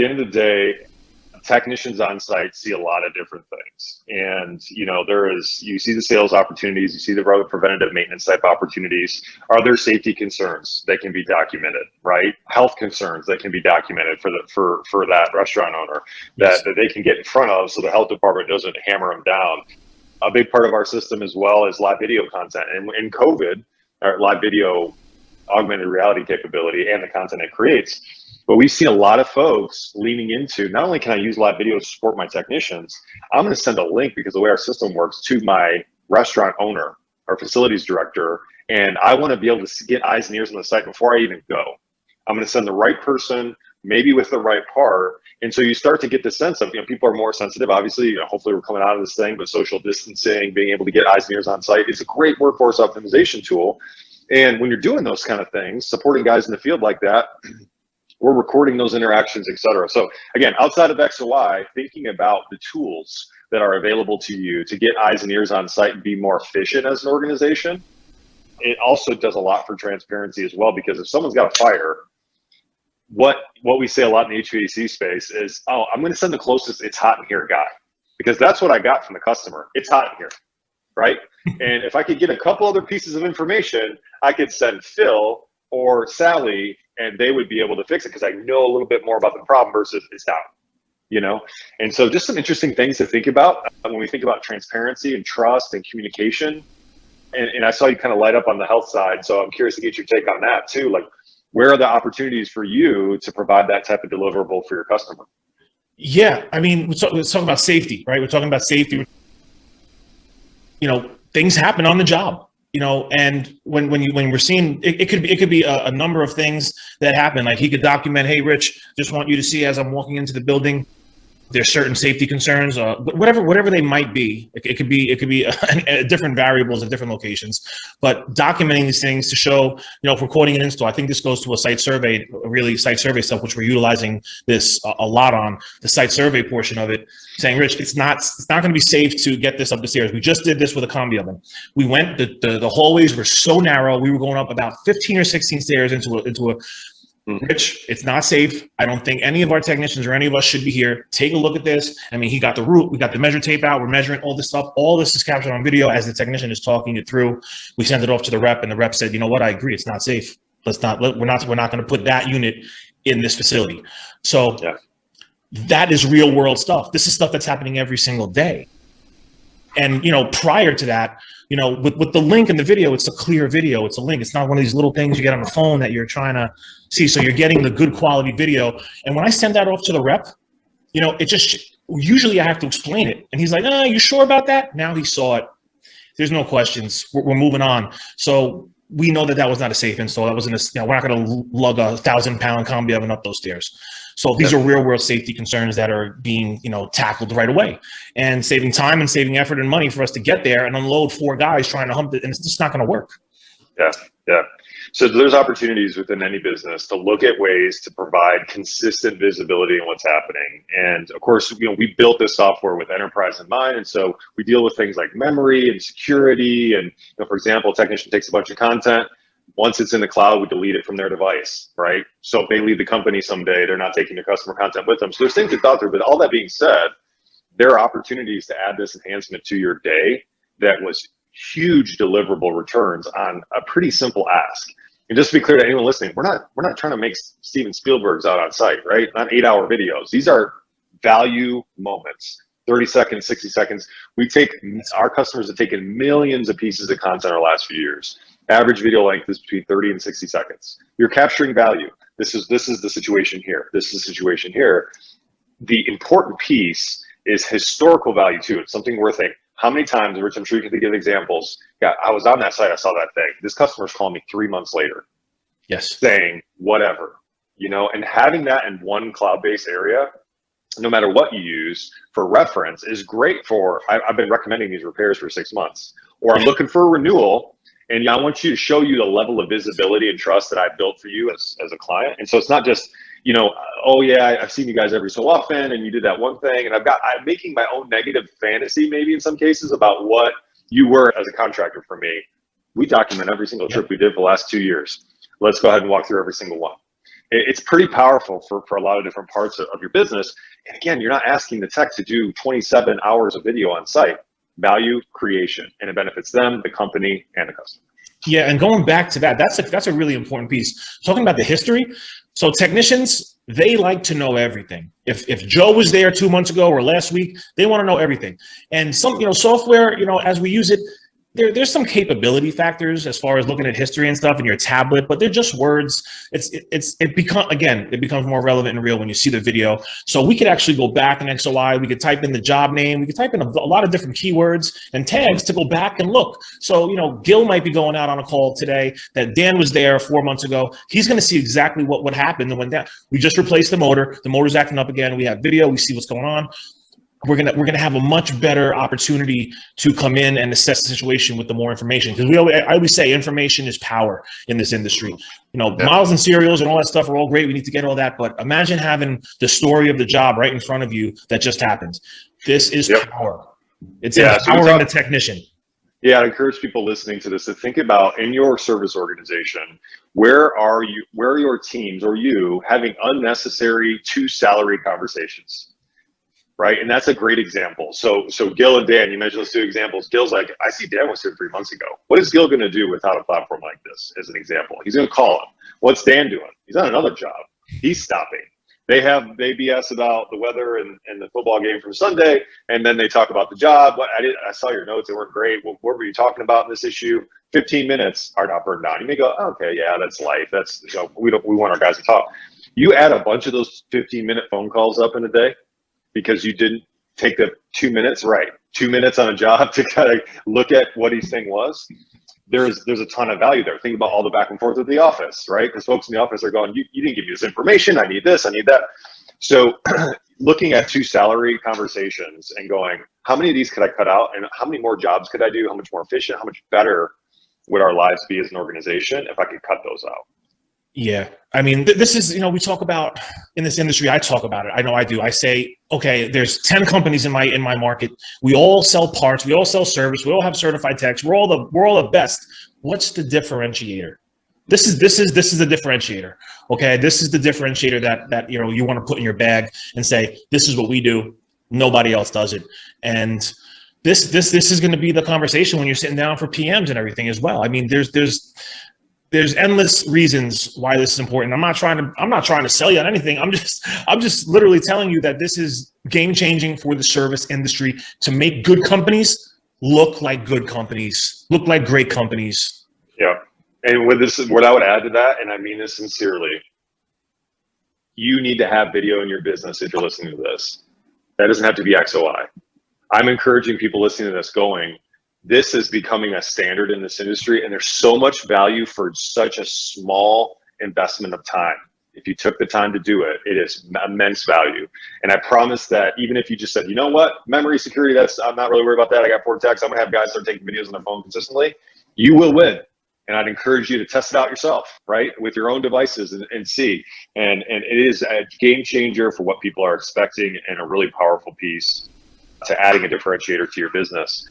the end of the day, technicians on site see a lot of different things. And, you see the sales opportunities, you see the preventative maintenance type opportunities. Are there safety concerns that can be documented, right? Health concerns that can be documented for that restaurant owner that they can get in front of so the health department doesn't hammer them down. A big part of our system as well is live video content. And in COVID, our live video augmented reality capability and the content it creates. But we've seen a lot of folks leaning into, not only can I use live video to support my technicians, I'm going to send a link, because the way our system works, to my restaurant owner or facilities director. And I want to be able to get eyes and ears on the site before I even go. I'm going to send the right person, maybe with the right part. And so you start to get the sense of, people are more sensitive. Obviously, hopefully we're coming out of this thing, but social distancing, being able to get eyes and ears on site is a great workforce optimization tool. And when you're doing those kind of things, supporting guys in the field like that, we're recording those interactions, et cetera. So again, outside of XOI, thinking about the tools that are available to you to get eyes and ears on site and be more efficient as an organization, it also does a lot for transparency as well, because if someone's got a fire, what we say a lot in the HVAC space is, oh, I'm going to send the closest "it's hot in here" guy, because that's what I got from the customer. It's hot in here, right? And if I could get a couple other pieces of information, I could send Phil or Sally, and they would be able to fix it because I know a little bit more about the problem versus it's down, And so just some interesting things to think about when we think about transparency and trust and communication. And I saw you kind of light up on the health side, so I'm curious to get your take on that too. Like, where are the opportunities for you to provide that type of deliverable for your customer? Yeah, I mean, we're talking about safety, right? We're talking about safety. Things happen on the job. And when we're seeing, it could be a number of things that happen. Like, he could document, "Hey, Rich, just want you to see, as I'm walking into the building, there's certain safety concerns," whatever they might be. It could be different variables at different locations. But documenting these things to show, if we're quoting an install, I think this goes to a site survey, site survey stuff, which we're utilizing this a lot on the site survey portion of it, saying, "Rich, it's not going to be safe to get this up the stairs. We just did this with a combi oven. We went, the hallways were so narrow. We were going up about 15 or 16 stairs into a Rich, it's not safe. I don't think any of our technicians or any of us should be here. Take a look at this." I mean, he got the route, we got the measure tape out, we're measuring all this stuff. All this is captured on video as the technician is talking it through. We send it off to the rep, and the rep said, "You know what? I agree. It's not safe. We're not going to put that unit in this facility." So that is real world stuff. This is stuff that's happening every single day. And, prior to that, with the link in the video, it's a clear video. It's a link. It's not one of these little things you get on the phone that you're trying to see. So you're getting the good quality video. And when I send that off to the rep, it just, usually I have to explain it. And he's like, "Oh, you sure about that?" Now he saw it. There's no questions. We're moving on. So we know that was not a safe install. That wasn't we're not going to lug a 1,000-pound combi oven up those stairs. So these are real world safety concerns that are being, tackled right away, and saving time and saving effort and money for us to get there and unload 4 guys trying to hump it. And it's just not going to work. Yeah. So there's opportunities within any business to look at ways to provide consistent visibility in what's happening. And of course, we built this software with enterprise in mind. And so we deal with things like memory and security. And for example, a technician takes a bunch of content. Once it's in the cloud, we delete it from their device, right? So if they leave the company someday, they're not taking the customer content with them. So there's things to thought through. But all that being said, there are opportunities to add this enhancement to your day that was huge deliverable returns on a pretty simple ask. And just to be clear to anyone listening, we're not trying to make Steven Spielberg's out on site, right? Not 8-hour videos. These are value moments, 30 seconds, 60 seconds. Our customers have taken millions of pieces of content over the last few years. Average video length is between 30 and 60 seconds. You're capturing value. This is the situation here. This is the situation here. The important piece is historical value too. It's something worth thinking. How many times, Rich, I'm sure you can give examples. Yeah, I was on that site, I saw that thing. This customer's calling me 3 months later. Yes. Saying whatever, and having that in one cloud-based area, no matter what you use for reference, is great for, I've been recommending these repairs for 6 months, or I'm looking for a renewal, and I want you to show you the level of visibility and trust that I've built for you as a client. And so it's not just, oh yeah, I've seen you guys every so often and you did that one thing, and I'm making my own negative fantasy maybe in some cases about what you were as a contractor for me. We document every single trip we did for the last 2 years. Let's go ahead and walk through every single one. It's pretty powerful for a lot of different parts of your business. And again, you're not asking the tech to do 27 hours of video on site. Value creation, and it benefits them, the company, and the customer. Yeah, and going back to that, that's a really important piece. Talking about the history. So technicians, they like to know everything. If Joe was there 2 months ago or last week, they want to know everything. And some, software, as we use it, there's some capability factors as far as looking at history and stuff in your tablet, but they're just words. It becomes more relevant and real when you see the video. So we could actually go back in XOI. We could type in the job name. We could type in a lot of different keywords and tags to go back and look. So, Gil might be going out on a call today that Dan was there 4 months ago. He's going to see exactly what happened. And when we just replaced the motor's acting up again. We have video. We see what's going on. We're gonna have a much better opportunity to come in and assess the situation with the more information, because I always say information is power in this industry. Models and serials and all that stuff are all great. We need to get all that, but imagine having the story of the job right in front of you that just happened. This is power. It's empowering the technician. Yeah, I encourage people listening to this to think about, in your service organization, where are your teams or you having unnecessary salary conversations? Right. And that's a great example. So Gil and Dan, you mentioned those two examples. Gil's like, I see Dan was here 3 months ago. What is Gil going to do without a platform like this, as an example? He's going to call him. What's Dan doing? He's on another job. He's stopping. They BS about the weather and the football game from Sunday, and then they talk about the job. I saw your notes. They weren't great. What were you talking about in this issue? 15 minutes are not burned down. You may go, okay, yeah, that's life. That's, we want our guys to talk. You add a bunch of those 15-minute phone calls up in a day, because you didn't take the 2 minutes, right? 2 minutes on a job to kind of look at what each thing was. There's a ton of value there. Think about all the back and forth with the office, right? Because folks in the office are going, you didn't give me this information. I need this, I need that. So looking at 2 salary conversations and going, how many of these could I cut out? And how many more jobs could I do? How much more efficient? How much better would our lives be as an organization if I could cut those out? Yeah. I mean, this is, we talk about in this industry, I talk about it. I know I do. I say, okay, there's 10 companies in my market. We all sell parts. We all sell service. We all have certified techs. We're all the best. What's the differentiator? This is the differentiator. Okay. This is the differentiator that you want to put in your bag and say, this is what we do. Nobody else does it. And this is going to be the conversation when you're sitting down for PMs and everything as well. I mean, there's endless reasons why this is important. I'm not trying to sell you on anything. I'm just literally telling you that this is game changing for the service industry to make good companies look like good companies, look like great companies. Yeah. And what I would add to that, and I mean this sincerely, you need to have video in your business if you're listening to this. That doesn't have to be XOI. I'm encouraging people listening to this going, this is becoming a standard in this industry, and there's so much value for such a small investment of time. If you took the time to do it, it is immense value. And I promise that even if you just said, you know what, memory security, I'm not really worried about that. I got 4 techs. I'm gonna have guys start taking videos on their phone consistently. You will win. And I'd encourage you to test it out yourself, right? With your own devices and see. And it is a game changer for what people are expecting, and a really powerful piece to adding a differentiator to your business.